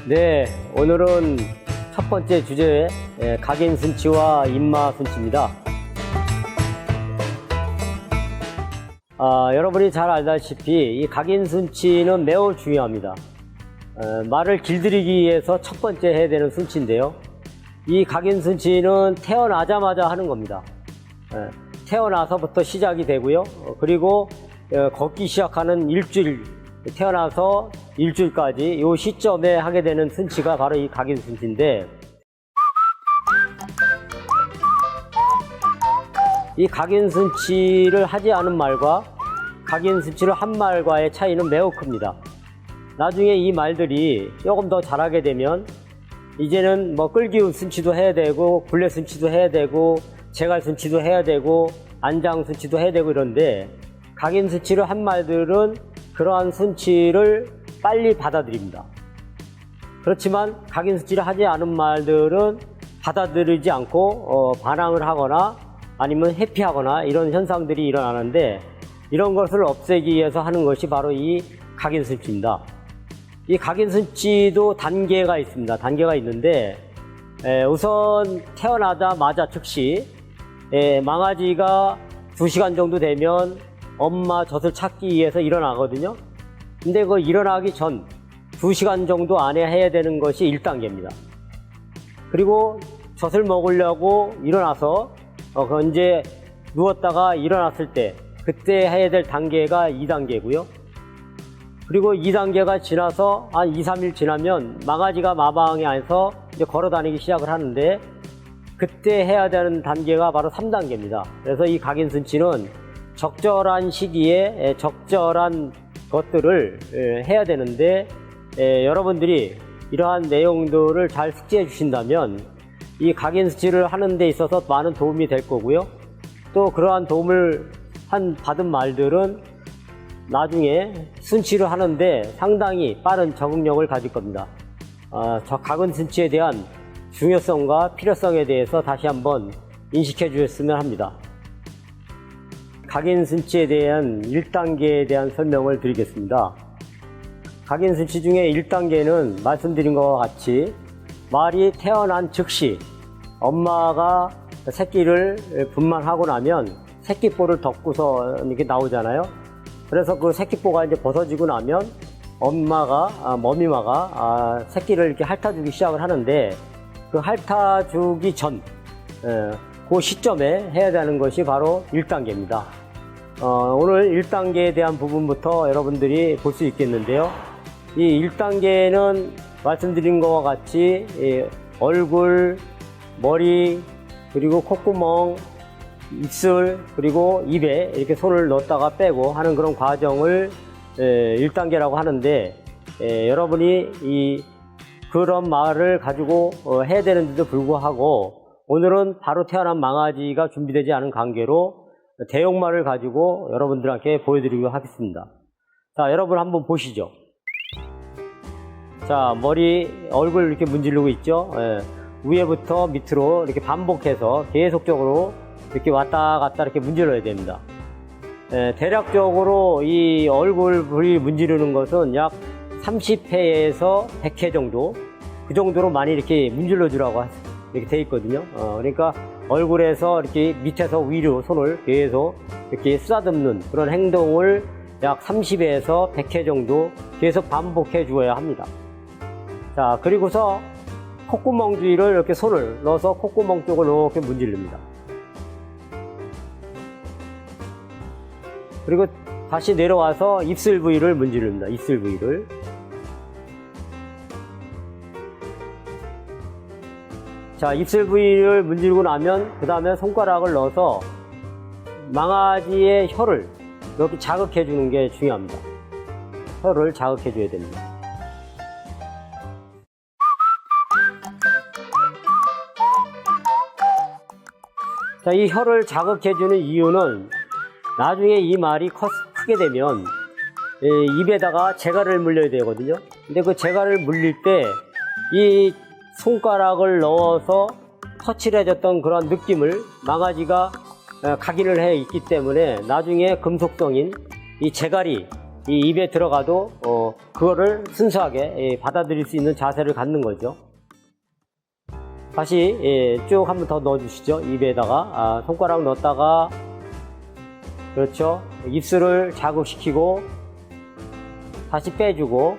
네, 오늘은 첫 번째 주제, 각인 순치와 입마 순치입니다. 여러분이 잘 알다시피 이 각인 순치는 매우 중요합니다. 말을 길들이기 위해서 첫 번째 해야 되는 순치인데요. 이 각인 순치는 태어나자마자 하는 겁니다. 태어나서부터 시작이 되고요. 그리고 걷기 시작하는 일주일, 태어나서 일주일까지 이 시점에 하게 되는 순치가 바로 이 각인 순치인데, 이 각인 순치를 하지 않은 말과 각인 순치를 한 말과의 차이는 매우 큽니다. 나중에 이 말들이 조금 더 잘하게 되면 이제는 뭐 끌기 순치도 해야 되고 굴레 순치도 해야 되고 제갈 순치도 해야 되고 안장 순치도 해야 되고 이런데, 각인 순치를 한 말들은 그러한 순치를 빨리 받아들입니다. 그렇지만 각인 순치를 하지 않은 말들은 받아들이지 않고 반항을 하거나 아니면 회피하거나 이런 현상들이 일어나는데, 이런 것을 없애기 위해서 하는 것이 바로 이 각인 순치입니다. 이 각인 순치도 단계가 있습니다. 단계가 있는데, 우선 태어나자마자 즉시 망아지가 2시간 정도 되면 엄마 젖을 찾기 위해서 일어나거든요. 근데 그 일어나기 전 2시간 정도 안에 해야 되는 것이 1단계입니다. 그리고 젖을 먹으려고 일어나서 이제 누웠다가 일어났을 때 그때 해야 될 단계가 2단계고요. 그리고 2단계가 지나서 한 2, 3일 지나면 망아지가 마방에 안에서 이제 걸어 다니기 시작을 하는데, 그때 해야 되는 단계가 바로 3단계입니다. 그래서 이 각인 순치는 적절한 시기에 적절한 것들을 해야 되는데, 여러분들이 이러한 내용들을 잘 숙지해 주신다면 이 각인 순치를 하는 데 있어서 많은 도움이 될 거고요. 또 그러한 도움을 받은 말들은 나중에 순치를 하는데 상당히 빠른 적응력을 가질 겁니다. 저 각인 순치에 대한 중요성과 필요성에 대해서 다시 한번 인식해 주셨으면 합니다. 각인 순치에 대한 1단계에 대한 설명을 드리겠습니다. 각인 순치 중에 1단계는 말씀드린 것과 같이 말이 태어난 즉시 엄마가 새끼를 분만하고 나면 새끼볼을 덮고서 이렇게 나오잖아요. 그래서 그 새끼볼가 이제 벗어지고 나면 머미마가 새끼를 이렇게 핥아주기 시작을 하는데, 그 핥아주기 전, 그 시점에 해야 되는 것이 바로 1단계입니다. 오늘 1단계에 대한 부분부터 여러분들이 볼 수 있겠는데요. 이 1단계는 말씀드린 것과 같이 얼굴, 머리, 그리고 콧구멍, 입술, 그리고 입에 이렇게 손을 넣었다가 빼고 하는 그런 과정을 1단계라고 하는데, 여러분이 그런 말을 가지고 해야 되는데도 불구하고 오늘은 바로 태어난 망아지가 준비되지 않은 관계로 대용말을 가지고 여러분들께 보여드리도록 하겠습니다. 자, 여러분 한번 보시죠. 자, 얼굴 이렇게 문지르고 있죠. 위에부터 밑으로 이렇게 반복해서 계속적으로 이렇게 왔다 갔다 이렇게 문질러야 됩니다. 대략적으로 이 얼굴을 문지르는 것은 약 30회에서 100회 정도, 그 정도로 많이 이렇게 문질러 주라고 이렇게 돼 있거든요. 그러니까 얼굴에서 이렇게 밑에서 위로 손을 계속 이렇게 쓰다듬는 그런 행동을 약 30회에서 100회 정도 계속 반복해 주어야 합니다. 자, 그리고서 콧구멍 주위를 이렇게 손을 넣어서 콧구멍 쪽을 이렇게 문지릅니다. 그리고 다시 내려와서 입술 부위를 문지릅니다. 입술 부위를. 자, 입술 부위를 문지르고 나면 그 다음에 손가락을 넣어서 망아지의 혀를 이렇게 자극해 주는 게 중요합니다. 혀를 자극해 줘야 됩니다. 자, 이 혀를 자극해 주는 이유는 나중에 이 말이 크게 되면 입에다가 재갈을 물려야 되거든요. 근데 그 재갈을 물릴 때 이 손가락을 넣어서 터치를 해줬던 그런 느낌을 망아지가 각인을 해 있기 때문에 나중에 금속성인 이 재갈이 이 입에 들어가도 그거를 순수하게 받아들일 수 있는 자세를 갖는 거죠. 다시 쭉 한 번 더 넣어 주시죠. 입에다가 손가락 넣었다가, 그렇죠, 입술을 자극시키고 다시 빼주고,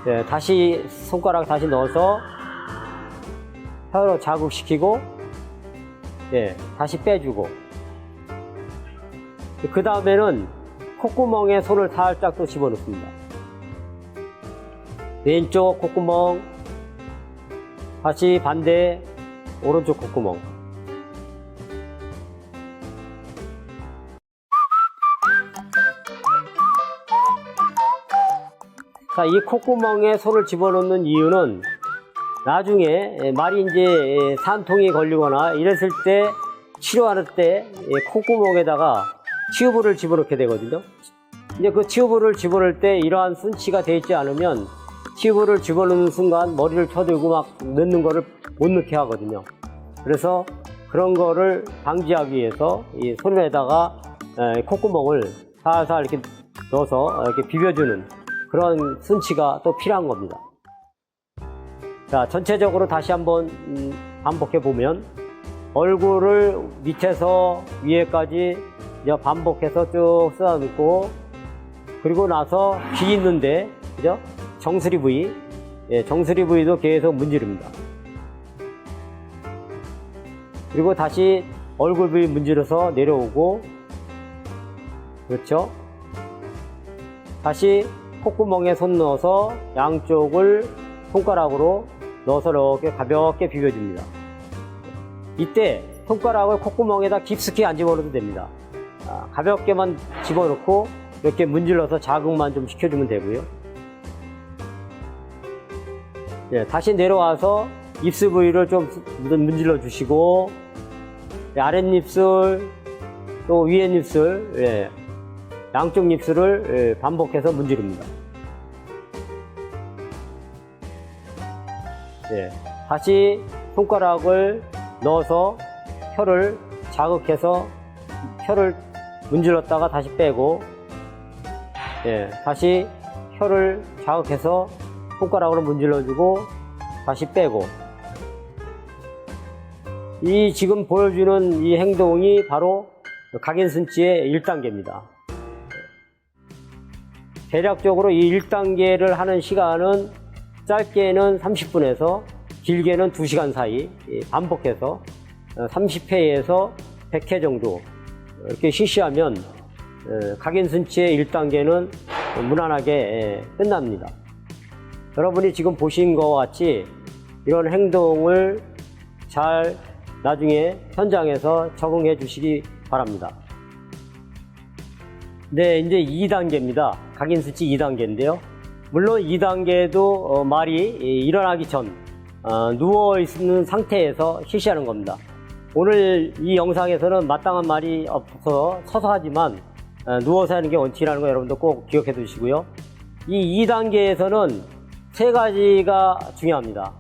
네, 다시 손가락 다시 넣어서 혀로 자극시키고, 네, 다시 빼주고, 그 다음에는 콧구멍에 손을 살짝 또 집어넣습니다. 왼쪽 콧구멍, 다시 반대 오른쪽 콧구멍. 자, 이 콧구멍에 손을 집어넣는 이유는 나중에 말이 이제 산통이 걸리거나 이랬을 때 치료할 때 콧구멍에다가 튜브를 집어넣게 되거든요. 이제 그 튜브를 집어넣을 때 이러한 순치가 되어 있지 않으면 튜브를 집어넣는 순간 머리를 쳐들고 막 넣는 거를 못 넣게 하거든요. 그래서 그런 거를 방지하기 위해서 이 손에다가 콧구멍을 살살 이렇게 넣어서 이렇게 비벼주는 그런 순치가 또 필요한 겁니다. 자, 전체적으로 다시 한번 반복해 보면 얼굴을 밑에서 위에까지 이제 반복해서 쭉 쏟아놓고, 그리고 나서 귀 있는데, 그죠? 정수리 부위, 정수리 부위도 계속 문지릅니다. 그리고 다시 얼굴 부위 문지러서 내려오고, 그렇죠? 다시 콧구멍에 손 넣어서 양쪽을 손가락으로 넣어서 이렇게 가볍게 비벼줍니다. 이때 손가락을 콧구멍에다 깊숙이 안 집어넣어도 됩니다. 가볍게만 집어넣고 이렇게 문질러서 자극만 좀 시켜주면 되고요. 예, 다시 내려와서 입술 부위를 좀 문질러 주시고, 아랫입술 또 위에입술, 예, 양쪽 입술을 반복해서 문지릅니다. 예, 다시 손가락을 넣어서 혀를 자극해서 혀를 문질렀다가 다시 빼고, 예, 다시 혀를 자극해서 손가락으로 문질러주고 다시 빼고. 이 지금 보여주는 이 행동이 바로 각인순치의 1단계입니다. 대략적으로 이 1단계를 하는 시간은 짧게는 30분에서 길게는 2시간 사이 반복해서 30회에서 100회 정도 이렇게 실시하면 각인순치의 1단계는 무난하게 끝납니다. 여러분이 지금 보신 것과 같이 이런 행동을 잘 나중에 현장에서 적응해 주시기 바랍니다. 네, 이제 2단계입니다. 각인순치 2단계인데요. 물론 2단계도 말이 일어나기 전 누워있는 상태에서 실시하는 겁니다. 오늘 이 영상에서는 마땅한 말이 없어서 서서 하지만 누워서 하는 게 원칙이라는 거 여러분도 꼭 기억해 두시고요. 이 2단계에서는 세 가지가 중요합니다.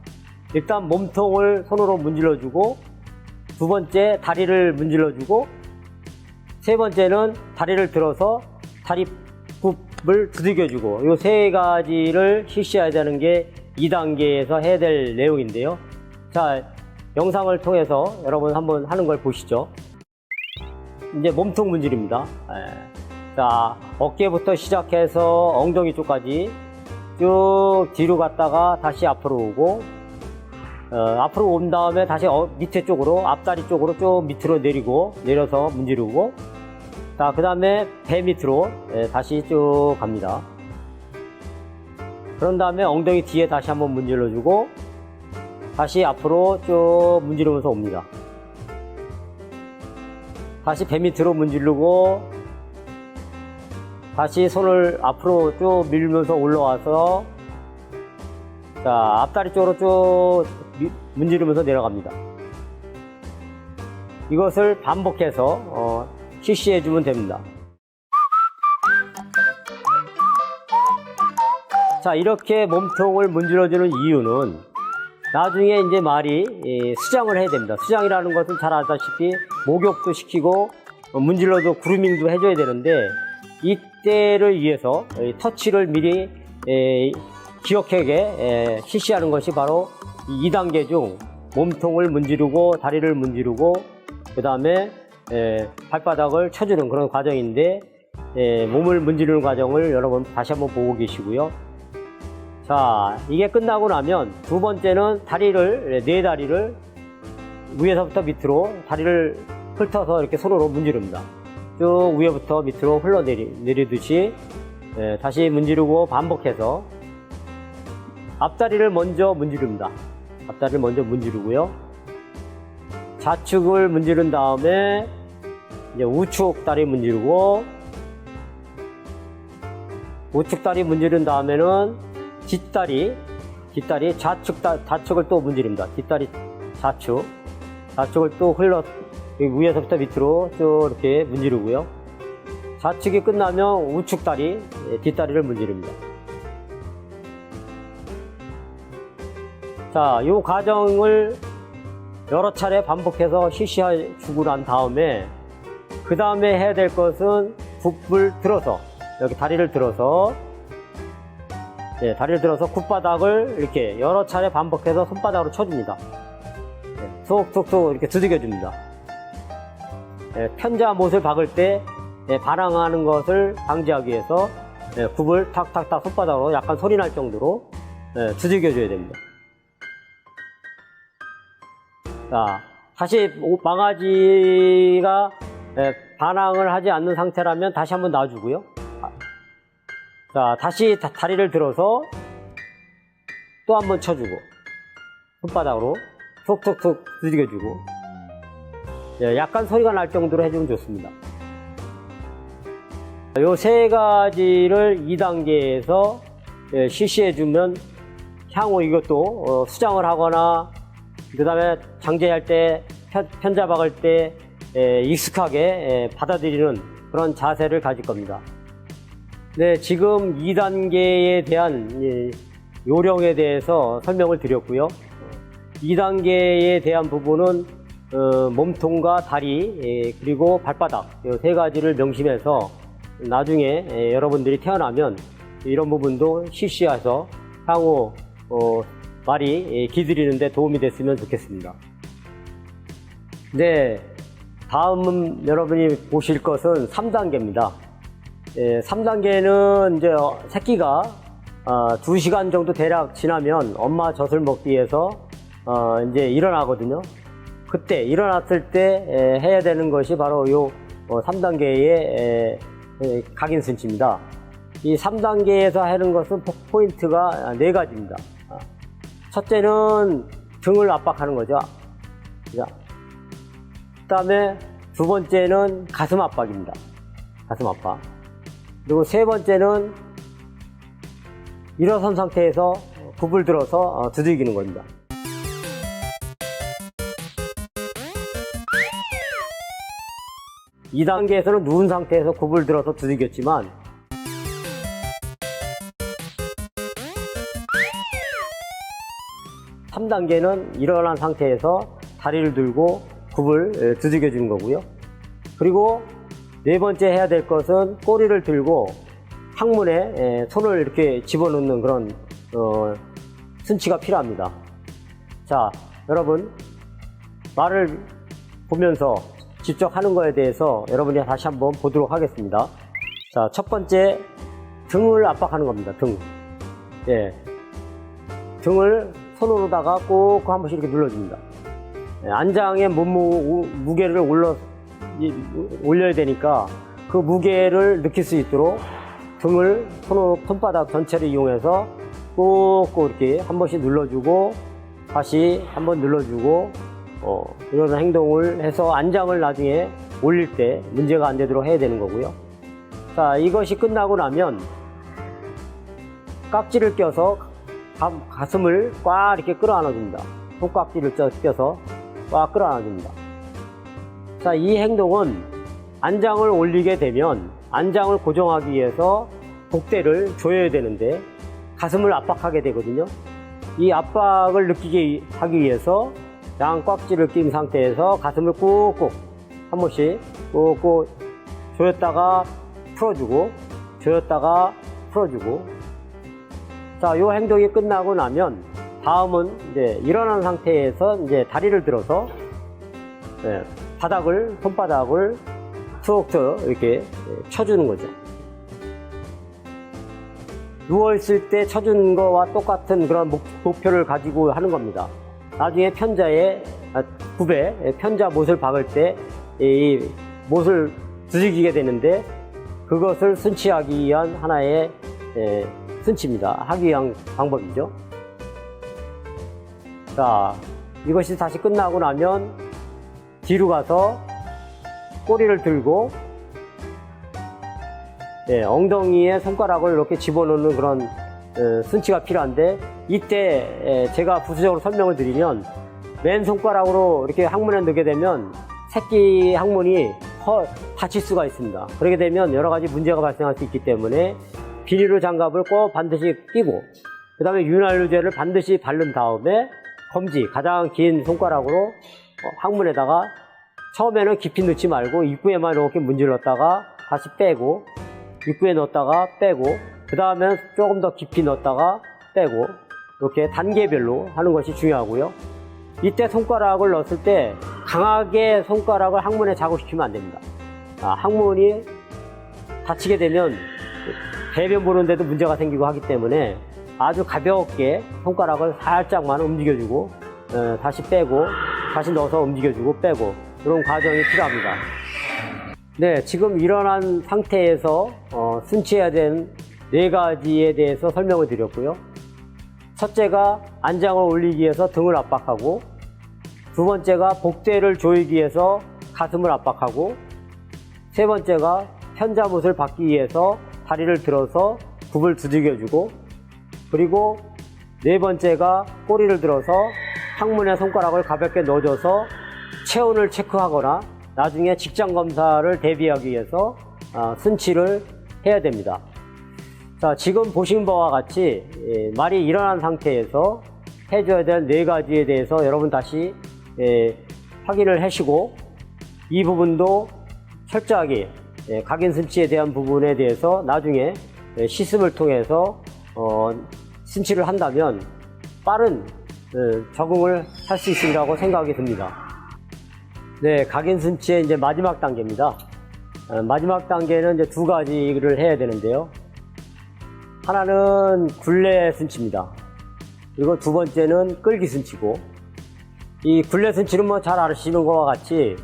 일단 몸통을 손으로 문질러 주고, 두 번째 다리를 문질러 주고, 세 번째는 다리를 들어서 다리굽을 두들겨 주고, 이 세 가지를 실시해야 되는 게 2단계에서 해야 될 내용인데요. 자, 영상을 통해서 여러분 한번 하는 걸 보시죠. 이제 몸통 문질입니다. 자, 어깨부터 시작해서 엉덩이 쪽까지 쭉 뒤로 갔다가 다시 앞으로 오고, 앞으로 온 다음에 다시 밑에 쪽으로, 앞다리 쪽으로 쭉 밑으로 내리고, 내려서 문지르고, 자, 그 다음에 배 밑으로 다시 쭉 갑니다. 그런 다음에 엉덩이 뒤에 다시 한번 문질러주고, 다시 앞으로 쭉 문지르면서 옵니다. 다시 배 밑으로 문지르고, 다시 손을 앞으로 쭉 밀면서 올라와서, 자, 앞다리 쪽으로 쭉 문지르면서 내려갑니다. 이것을 반복해서 실시해 주면 됩니다. 자, 이렇게 몸통을 문질러주는 이유는 나중에 이제 말이 수장을 해야 됩니다. 수장이라는 것은 잘 아다시피 목욕도 시키고 문질러도 그루밍도 해줘야 되는데, 이때를 위해서 터치를 미리 기억하게 실시하는 것이 바로 2단계 중 몸통을 문지르고 다리를 문지르고 그 다음에 발바닥을 쳐주는 그런 과정인데, 몸을 문지르는 과정을 여러분 다시 한번 보고 계시고요. 자, 이게 끝나고 나면 두 번째는 다리를, 네 다리를 위에서부터 밑으로 다리를 훑어서 이렇게 손으로 문지릅니다. 쭉 위에부터 밑으로 흘러내리듯이 다시 문지르고 반복해서 앞다리를 먼저 문지릅니다. 앞다리를 먼저 문지르고요. 좌측을 문지른 다음에 이제 우측 다리 문지르고, 우측 다리 문지른 다음에는 뒷다리 좌측을 또 문지릅니다. 뒷다리 좌측을 또 위에서부터 밑으로 쭉 이렇게 문지르고요. 좌측이 끝나면 우측 다리, 뒷다리를 문지릅니다. 자, 이 과정을 여러 차례 반복해서 실시해 주고 난 다음에, 그 다음에 해야 될 것은 굽을 들어서, 여기 다리를 들어서 굽바닥을 이렇게 여러 차례 반복해서 손바닥으로 쳐줍니다. 툭툭툭 이렇게 두들겨줍니다. 편자 못을 박을 때 반항하는 것을 방지하기 위해서 굽을 탁탁탁 손바닥으로 약간 소리 날 정도로 두들겨줘야 됩니다. 자, 다시 망아지가 반항을 하지 않는 상태라면 다시 한번 놔주고요. 자, 다시 다리를 들어서 또 한번 쳐주고, 손바닥으로 툭툭툭 두들겨주고, 약간 소리가 날 정도로 해주면 좋습니다. 요 세 가지를 2단계에서 실시해주면 향후 이것도 수장을 하거나 그 다음에 장제할 때, 편자 박을 때 익숙하게 받아들이는 그런 자세를 가질 겁니다. 네, 지금 2단계에 대한 요령에 대해서 설명을 드렸고요. 2단계에 대한 부분은 몸통과 다리 그리고 발바닥 이 세 가지를 명심해서 나중에 여러분들이 태어나면 이런 부분도 실시해서 향후 말이 기들이는 데 도움이 됐으면 좋겠습니다. 네, 다음은 여러분이 보실 것은 3단계입니다. 3단계는 이제 새끼가 2시간 정도 대략 지나면 엄마 젖을 먹기 위해서 이제 일어나거든요. 그때 일어났을 때 해야 되는 것이 바로 요 3단계의 각인순치입니다. 이 3단계에서 하는 것은 포인트가 4가지입니다. 첫째는 등을 압박하는 거죠. 그 다음에 두 번째는 가슴 압박입니다. 가슴 압박. 그리고 세 번째는 일어선 상태에서 굽을 들어서 두들기는 겁니다. 이 단계에서는 누운 상태에서 굽을 들어서 두들겼지만, 3단계는 일어난 상태에서 다리를 들고 굽을 두들겨 주는 거고요. 그리고 네 번째 해야 될 것은 꼬리를 들고 항문에 손을 이렇게 집어넣는 그런 순치가 필요합니다. 자, 여러분 말을 보면서 직접 하는 거에 대해서 여러분이 다시 한번 보도록 하겠습니다. 자, 첫 번째 등을 압박하는 겁니다. 등. 등을 손으로다가 꼭 한 번씩 이렇게 눌러줍니다. 안장에 무게를 올려야 되니까 그 무게를 느낄 수 있도록 등을 손바닥 전체를 이용해서 꼭 이렇게 한 번씩 눌러주고 다시 한 번 눌러주고 이런 행동을 해서 안장을 나중에 올릴 때 문제가 안 되도록 해야 되는 거고요. 자, 이것이 끝나고 나면 깍지를 껴서 가슴을 꽉 이렇게 끌어안아줍니다. 손깍지를 껴서 꽉 끌어안아줍니다. 자, 이 행동은 안장을 올리게 되면 안장을 고정하기 위해서 복대를 조여야 되는데 가슴을 압박하게 되거든요. 이 압박을 느끼게 하기 위해서 양 꽉지를 낀 상태에서 가슴을 꾹꾹 한 번씩 꾹꾹 조였다가 풀어주고, 조였다가 풀어주고. 자, 요 행동이 끝나고 나면 다음은 이제 일어난 상태에서 이제 다리를 들어서 손바닥을 툭툭 이렇게 쳐주는 거죠. 누워있을 때 쳐주는 거와 똑같은 그런 목표를 가지고 하는 겁니다. 나중에 굽에 편자 못을 박을 때 이 못을 두들기게 되는데 그것을 순치하기 위한 하나의 순치입니다. 하기 위한 방법이죠. 자, 이것이 다시 끝나고 나면 뒤로 가서 꼬리를 들고 엉덩이에 손가락을 이렇게 집어넣는 그런 순치가 필요한데, 이때 제가 부수적으로 설명을 드리면 맨 손가락으로 이렇게 항문에 넣게 되면 새끼 항문이 다칠 수가 있습니다. 그렇게 되면 여러 가지 문제가 발생할 수 있기 때문에 비닐로 장갑을 꼭 반드시 끼고, 그 다음에 윤활유제를 반드시 바른 다음에 검지, 가장 긴 손가락으로 항문에다가 처음에는 깊이 넣지 말고 입구에만 이렇게 문질렀다가 다시 빼고, 입구에 넣었다가 빼고, 그 다음에 조금 더 깊이 넣었다가 빼고, 이렇게 단계별로 하는 것이 중요하고요. 이때 손가락을 넣었을 때 강하게 손가락을 항문에 자극시키면 안 됩니다. 항문이 다치게 되면 배변 보는데도 문제가 생기고 하기 때문에 아주 가볍게 손가락을 살짝만 움직여주고 다시 빼고, 다시 넣어서 움직여주고 빼고, 이런 과정이 필요합니다. 네, 지금 일어난 상태에서 순치해야 되는 4가지에 대해서 설명을 드렸고요. 첫째가 안장을 올리기 위해서 등을 압박하고, 두 번째가 복대를 조이기 위해서 가슴을 압박하고, 세 번째가 편자못을 받기 위해서 다리를 들어서 굽을 두들겨주고, 그리고 네 번째가 꼬리를 들어서 항문에 손가락을 가볍게 넣어줘서 체온을 체크하거나 나중에 직장 검사를 대비하기 위해서 순치를 해야 됩니다. 자, 지금 보신 바와 같이 말이 일어난 상태에서 해줘야 될 4가지에 대해서 여러분 다시 확인을 하시고, 이 부분도 철저하게 각인순치에 대한 부분에 대해서 나중에 시습을 통해서 순치를 한다면 빠른 적응을 할 수 있으리라고 생각이 듭니다. 네, 각인순치의 이제 마지막 단계입니다. 마지막 단계는 이제 2가지를 해야 되는데요. 하나는 굴레 순치입니다. 그리고 두 번째는 끌기 순치고, 이 굴레 순치는 뭐 잘 아시는 것과 같이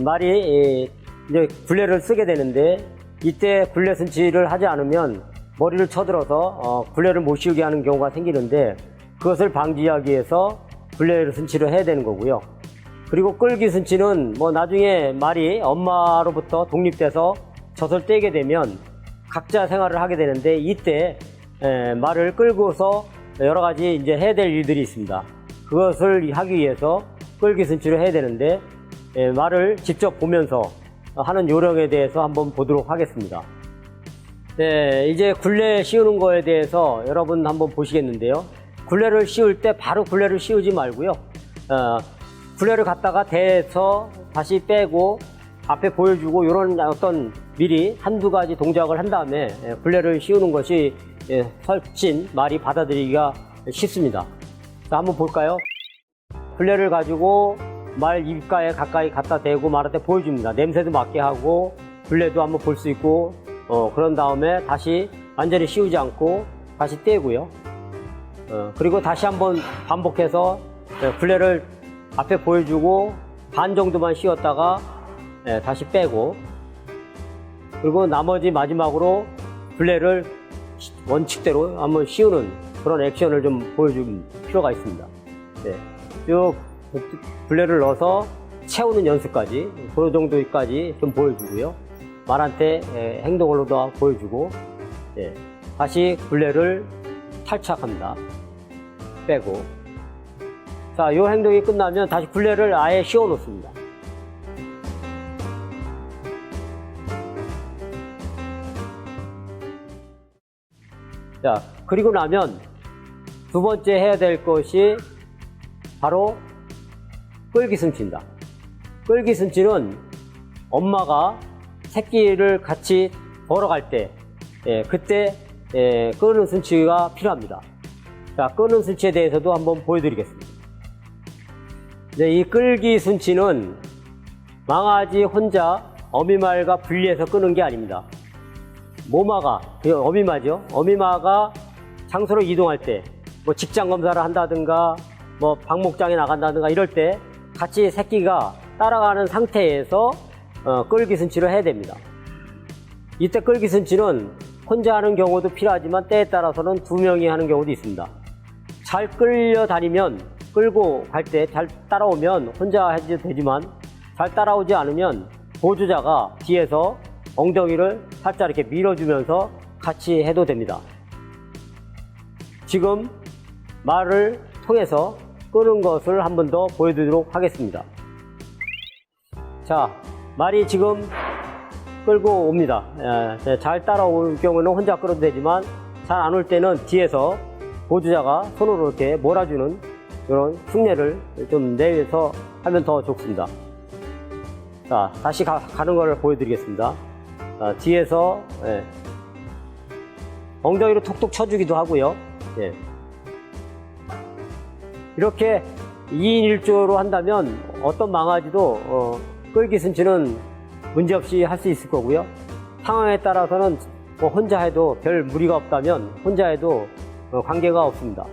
말이 이제 굴레를 쓰게 되는데, 이때 굴레 순치를 하지 않으면 머리를 쳐들어서 굴레를 못 씌우게 하는 경우가 생기는데, 그것을 방지하기 위해서 굴레 순치를 해야 되는 거고요. 그리고 끌기 순치는 뭐 나중에 말이 엄마로부터 독립돼서 젖을 떼게 되면 각자 생활을 하게 되는데, 이때 말을 끌고서 여러 가지 이제 해야 될 일들이 있습니다. 그것을 하기 위해서 끌기 순치를 해야 되는데, 말을 직접 보면서 하는 요령에 대해서 한번 보도록 하겠습니다. 네, 이제 굴레 씌우는 거에 대해서 여러분 한번 보시겠는데요. 굴레를 씌울 때 바로 굴레를 씌우지 말고요. 굴레를 갖다가 대서 다시 빼고 앞에 보여주고, 이런 어떤 미리 한두 가지 동작을 한 다음에 굴레를 씌우는 것이 훨씬 말이 받아들이기가 쉽습니다. 자, 한번 볼까요? 굴레를 가지고 말 입가에 가까이 갖다 대고 말한테 보여줍니다. 냄새도 맡게 하고 굴레도 한번 볼 수 있고, 그런 다음에 다시 완전히 씌우지 않고 다시 떼고요. 그리고 다시 한번 반복해서 굴레를 앞에 보여주고 반 정도만 씌웠다가 다시 빼고, 그리고 나머지 마지막으로 굴레를 원칙대로 한번 씌우는 그런 액션을 좀 보여줄 필요가 있습니다. 네. 쭉 굴레를 넣어서 채우는 연습까지, 그 정도까지 좀 보여주고요. 말한테 행동으로도 보여주고, 다시 굴레를 탈착합니다. 빼고. 자, 이 행동이 끝나면 다시 굴레를 아예 씌워 놓습니다. 자, 그리고 나면 두 번째 해야 될 것이 바로 끌기 순치입니다. 끌기 순치는 엄마가 새끼를 같이 걸어갈 때, 그때 끄는 순치가 필요합니다. 자, 끄는 순치에 대해서도 한번 보여드리겠습니다. 네, 이 끌기 순치는 망아지 혼자 어미말과 분리해서 끄는 게 아닙니다. 모마가, 어미마죠. 어미마가 장소로 이동할 때, 뭐 직장 검사를 한다든가, 뭐 방목장에 나간다든가 이럴 때 같이 새끼가 따라가는 상태에서 끌기 순치를 해야 됩니다. 이때 끌기 순치는 혼자 하는 경우도 필요하지만 때에 따라서는 2명이 하는 경우도 있습니다. 잘 끌려다니면, 끌고 갈 때 잘 따라오면 혼자 해도 되지만 잘 따라오지 않으면 보조자가 뒤에서 엉덩이를 살짝 이렇게 밀어주면서 같이 해도 됩니다. 지금 말을 통해서 끄는 것을 한 번 더 보여드리도록 하겠습니다. 자, 말이 지금 끌고 옵니다. 잘 따라올 경우는 혼자 끌어도 되지만 잘 안 올 때는 뒤에서 보조자가 손으로 이렇게 몰아주는 이런 흉내를 좀 내서 하면 더 좋습니다. 자, 다시 가는 걸 보여드리겠습니다. 자, 뒤에서 엉덩이로 톡톡 쳐주기도 하고요. 이렇게 2인 1조로 한다면 어떤 망아지도 끌기 순치는 문제없이 할 수 있을 거고요. 상황에 따라서는 뭐 혼자 해도 별 무리가 없다면 혼자 해도 관계가 없습니다.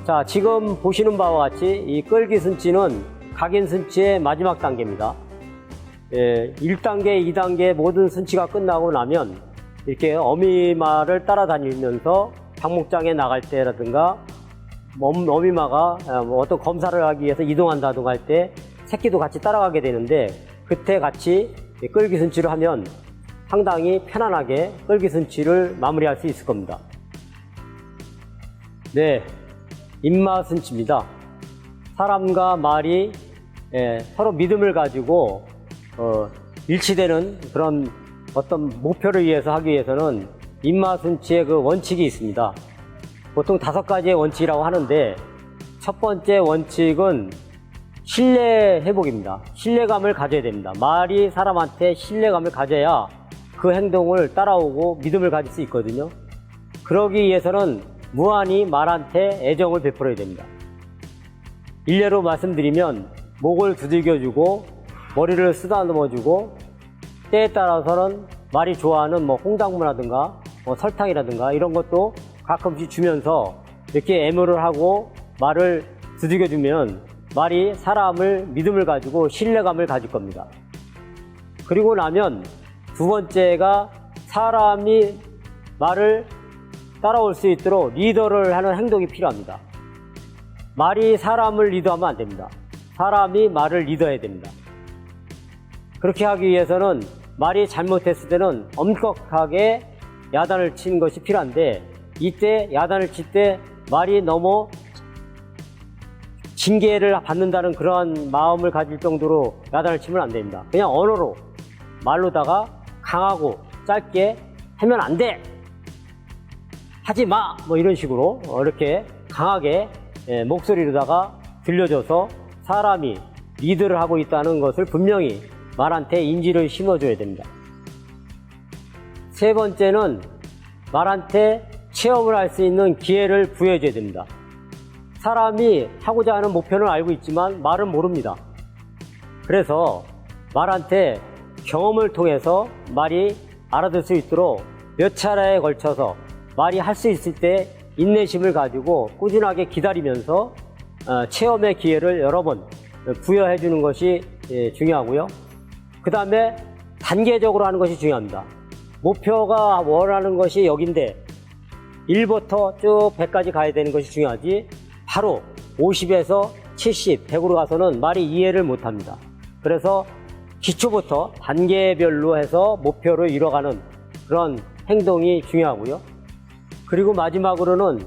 자, 지금 보시는 바와 같이 이 끌기 순치는 각인 순치의 마지막 단계입니다. 1단계, 2단계 모든 순치가 끝나고 나면 이렇게 어미마를 따라다니면서 방목장에 나갈 때라든가 어미마가 어떤 검사를 하기 위해서 이동한다든가 할 때 새끼도 같이 따라가게 되는데 그때 같이 끌기 순치를 하면 상당히 편안하게 끌기 순치를 마무리할 수 있을 겁니다. 네, 입마 순치입니다. 사람과 말이 서로 믿음을 가지고 일치되는 그런 어떤 목표를 위해서 하기 위해서는 입마 순치의 그 원칙이 있습니다. 보통 5가지의 원칙이라고 하는데 첫 번째 원칙은 신뢰 회복입니다. 신뢰감을 가져야 됩니다. 말이 사람한테 신뢰감을 가져야 그 행동을 따라오고 믿음을 가질 수 있거든요. 그러기 위해서는 무한히 말한테 애정을 베풀어야 됩니다. 일례로 말씀드리면 목을 두들겨주고 머리를 쓰다듬어주고 때에 따라서는 말이 좋아하는 뭐 홍당무라든가 뭐 설탕이라든가 이런 것도 가끔씩 주면서 이렇게 애무를 하고 말을 두들겨주면 말이 사람을 믿음을 가지고 신뢰감을 가질 겁니다. 그리고 나면 두 번째가 사람이 말을 따라올 수 있도록 리더를 하는 행동이 필요합니다. 말이 사람을 리더하면 안 됩니다. 사람이 말을 리더해야 됩니다. 그렇게 하기 위해서는 말이 잘못했을 때는 엄격하게 야단을 치는 것이 필요한데 이때 야단을 칠 때 말이 너무 징계를 받는다는 그러한 마음을 가질 정도로 야단을 치면 안 됩니다. 그냥 언어로 말로다가 강하고 짧게 하면 안 돼! 하지 마! 뭐 이런 식으로 이렇게 강하게 목소리로다가 들려줘서 사람이 리드를 하고 있다는 것을 분명히 말한테 인지를 심어줘야 됩니다. 세 번째는 말한테 체험을 할 수 있는 기회를 부여해줘야 됩니다. 사람이 하고자 하는 목표는 알고 있지만 말은 모릅니다. 그래서 말한테 경험을 통해서 말이 알아들 수 있도록 몇 차례에 걸쳐서 말이 할 수 있을 때 인내심을 가지고 꾸준하게 기다리면서 체험의 기회를 여러 번 부여해 주는 것이 중요하고요. 그 다음에 단계적으로 하는 것이 중요합니다. 목표가 원하는 것이 여긴데 1부터 쭉 100까지 가야 되는 것이 중요하지 바로 50에서 70, 100으로 가서는 말이 이해를 못합니다. 그래서 기초부터 단계별로 해서 목표를 이뤄가는 그런 행동이 중요하고요. 그리고 마지막으로는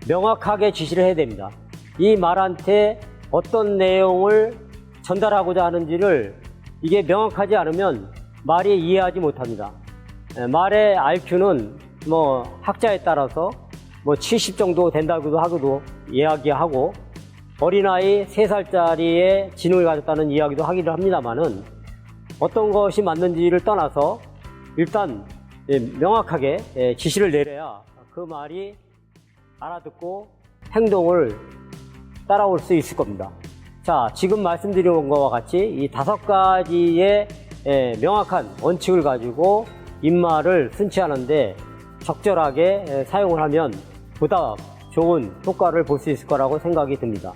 명확하게 지시를 해야 됩니다. 이 말한테 어떤 내용을 전달하고자 하는지를 이게 명확하지 않으면 말이 이해하지 못합니다. 말의 IQ는 뭐 학자에 따라서 뭐 70 정도 된다고도 하고도 이야기하고 어린아이 3살짜리의 지능을 가졌다는 이야기도 하기도 합니다만은 어떤 것이 맞는지를 떠나서 일단 명확하게 지시를 내려야 그 말이 알아듣고 행동을 따라올 수 있을 겁니다. 자, 지금 말씀드린 것과 같이 이 5가지의 명확한 원칙을 가지고 입말을 순치하는데 적절하게 사용을 하면 보다 좋은 효과를 볼 수 있을 거라고 생각이 듭니다.